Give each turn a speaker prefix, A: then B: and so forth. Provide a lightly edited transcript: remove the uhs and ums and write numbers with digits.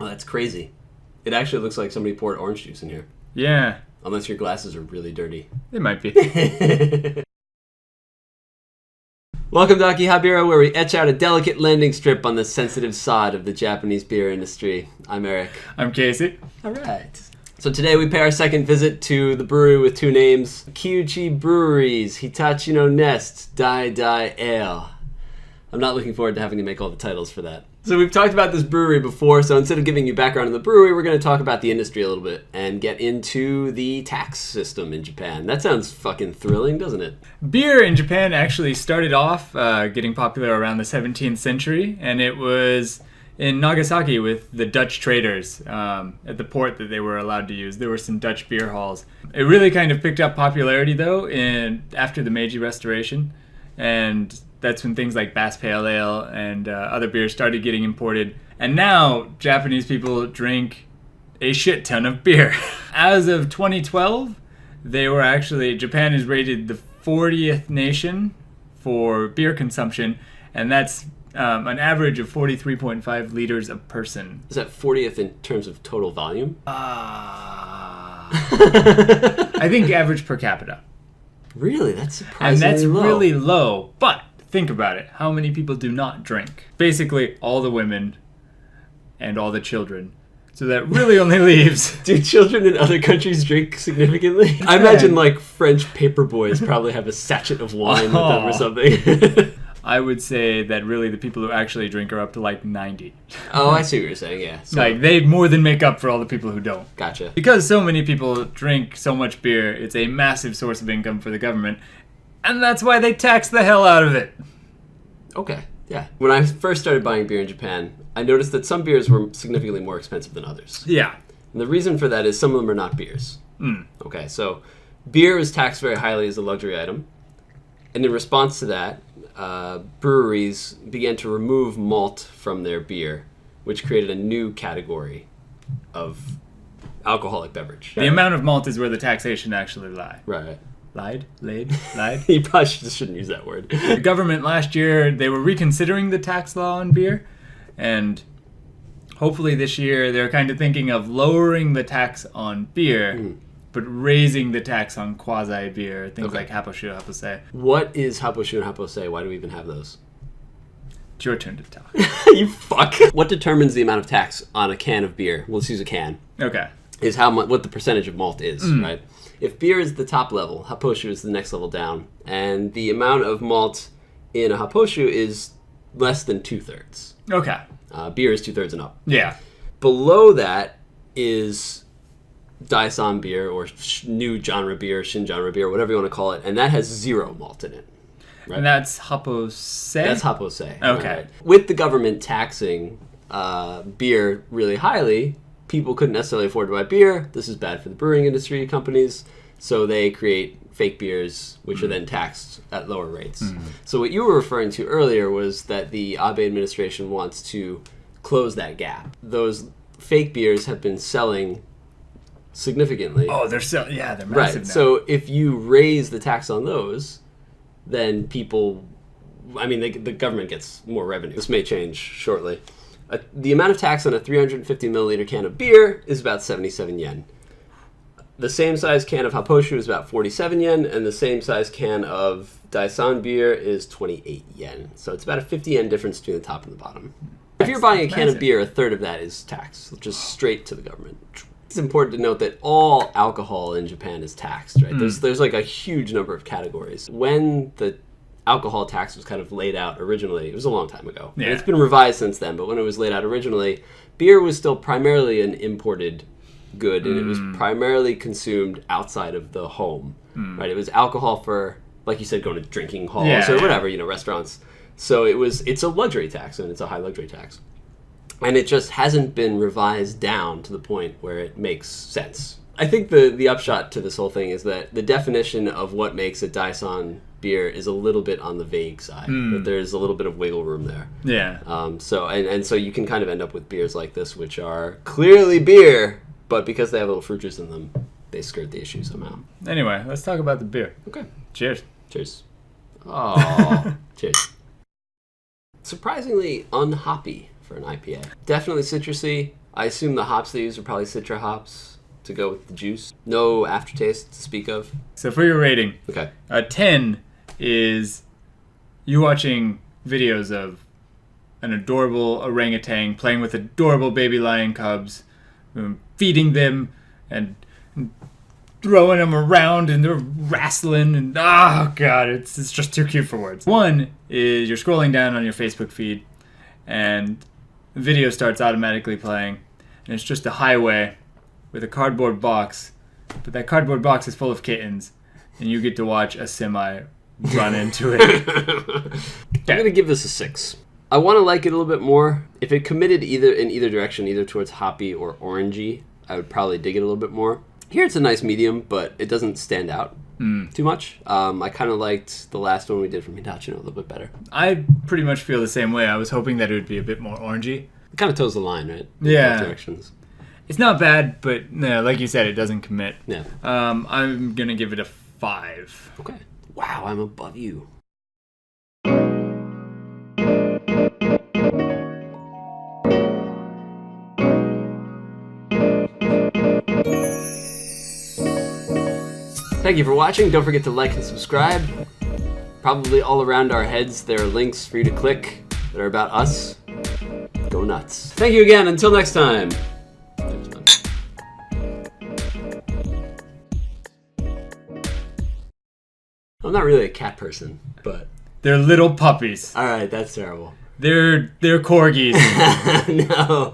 A: Oh, that's crazy. It actually looks like somebody poured orange juice in here.
B: Yeah.
A: Unless your glasses are really dirty.
B: They might be.
A: Welcome to Akihabeera, where we etch out a delicate landing strip on the sensitive sod of the Japanese beer industry. I'm Eric.
B: I'm Casey.
A: All right. So today we pay our second visit to the brewery with two names. Kiuchi Brewery's Hitachino Nest Dai Dai Ale. I'm not looking forward to having to make all the titles for that. So we've talked about this brewery before, so instead of giving you background on the brewery, we're going to talk about the industry a little bit and get into the tax system in Japan. That sounds fucking thrilling, doesn't it?
B: Beer in Japan actually started off getting popular around the 17th century, and it was in Nagasaki with the Dutch traders at the port that they were allowed to use. There were some Dutch beer halls. It really kind of picked up popularity, though, after the Meiji Restoration, and that's when things like Bass Pale Ale and other beers started getting imported. And now Japanese people drink a shit ton of beer. As of 2012, Japan is rated the 40th nation for beer consumption, and that's an average of 43.5 liters a person.
A: Is that 40th in terms of total volume?
B: I think average per capita.
A: Really? That's surprisingly
B: And that's
A: low.
B: really low, but think about it. How many people do not drink? Basically, all the women and all the children. So that really only leaves...
A: Do children in other countries drink significantly? I imagine, like, French paper boys probably have a sachet of wine with them or something.
B: I would say that really the people who actually drink are up to, like, 90.
A: Oh, I see what you're saying, yeah. So,
B: Like, they more than make up for all the people who don't.
A: Gotcha.
B: Because so many people drink so much beer, it's a massive source of income for the government. And that's why they tax the hell out of it.
A: Okay, yeah. When I first started buying beer in Japan, I noticed that some beers were significantly more expensive than others.
B: Yeah.
A: And the reason for that is some of them are not beers. Okay, so beer is taxed very highly as a luxury item. And in response to that, breweries began to remove malt from their beer, which created a new category of alcoholic beverage.
B: The amount of malt is where the taxation actually lies.
A: Right.
B: Lied?
A: You probably shouldn't use that word.
B: The government last year, they were reconsidering the tax law on beer, and hopefully this year they're kind of thinking of lowering the tax on beer, but raising the tax on quasi-beer, things like Happoshu, Happosei.
A: What is Happoshu and Happosei? Why do we even have those?
B: It's your turn to talk.
A: You fuck. What determines the amount of tax on a can of beer? Well, let's use a can.
B: Okay.
A: Is what the percentage of malt is, right? If beer is the top level, Happoshu is the next level down, and the amount of malt in a Happoshu is less than 2/3.
B: Okay.
A: Beer is 2/3 and up.
B: Yeah.
A: Below that is Daisan beer, or new genre beer, shin genre beer, whatever you want to call it, and that has 0 malt in it. Right?
B: And that's Happosei?
A: That's Happosei.
B: Okay.
A: Right. With the government taxing beer really highly, people couldn't necessarily afford to buy beer. This is bad for the brewing industry companies, so they create fake beers, which are then taxed at lower rates. So what you were referring to earlier was that the Abe administration wants to close that gap. Those fake beers have been selling significantly.
B: Oh, they're massive
A: right.
B: now.
A: So if you raise the tax on those, then people, the government gets more revenue. This may change shortly. The amount of tax on a 350 milliliter can of beer is about 77 yen. The same size can of Happoshu is about 47 yen, and the same size can of Daisan beer is 28 yen. So it's about a 50 yen difference between the top and the bottom. If you're buying a can of beer, a third of that is tax, just straight to the government. It's important to note that all alcohol in Japan is taxed, right? There's like a huge number of categories. When the alcohol tax was kind of laid out originally, it was a long time ago.
B: Yeah.
A: And it's been revised since then, but when it was laid out originally, beer was still primarily an imported good, and it was primarily consumed outside of the home, right? It was alcohol for, like you said, going to drinking halls or whatever, restaurants. So it's a luxury tax, and it's a high luxury tax. And it just hasn't been revised down to the point where it makes sense. I think the upshot to this whole thing is that the definition of what makes a Daisan beer is a little bit on the vague side. That there's a little bit of wiggle room there.
B: Yeah.
A: So you can kind of end up with beers like this, which are clearly beer, but because they have a little fruit juice in them, they skirt the issue somehow.
B: Anyway, let's talk about the beer.
A: Okay.
B: Cheers.
A: Cheers. Oh, cheers. Surprisingly unhoppy for an IPA. Definitely citrusy, I assume the hops they use are probably Citra hops to go with the juice. No aftertaste to speak of.
B: So for your rating,
A: Okay.
B: a 10 is you watching videos of an adorable orangutan playing with adorable baby lion cubs, feeding them and throwing them around and they're wrestling and oh god, it's just too cute for words. 1 is you're scrolling down on your Facebook feed and the video starts automatically playing and it's just a highway with a cardboard box, but that cardboard box is full of kittens and you get to watch a semi run into it.
A: I'm going to give this a 6. I want to like it a little bit more. If it committed in either direction, either towards hoppy or orangey, I would probably dig it a little bit more. Here it's a nice medium, but it doesn't stand out too much. I kind of liked the last one we did from Hitachino a little bit better.
B: I pretty much feel the same way. I was hoping that it would be a bit more orangey.
A: It kind of toes the line, right?
B: Yeah.
A: In both directions.
B: It's not bad, but no, like you said, it doesn't commit.
A: Yeah.
B: I'm going to give it a 5.
A: Okay. Wow, I'm above you. Thank you for watching. Don't forget to like and subscribe. Probably all around our heads there are links for you to click that are about us. Go nuts. Thank you again. Until next time. I'm not really a cat person, but...
B: They're little puppies.
A: Alright, that's terrible.
B: They're corgis.
A: No.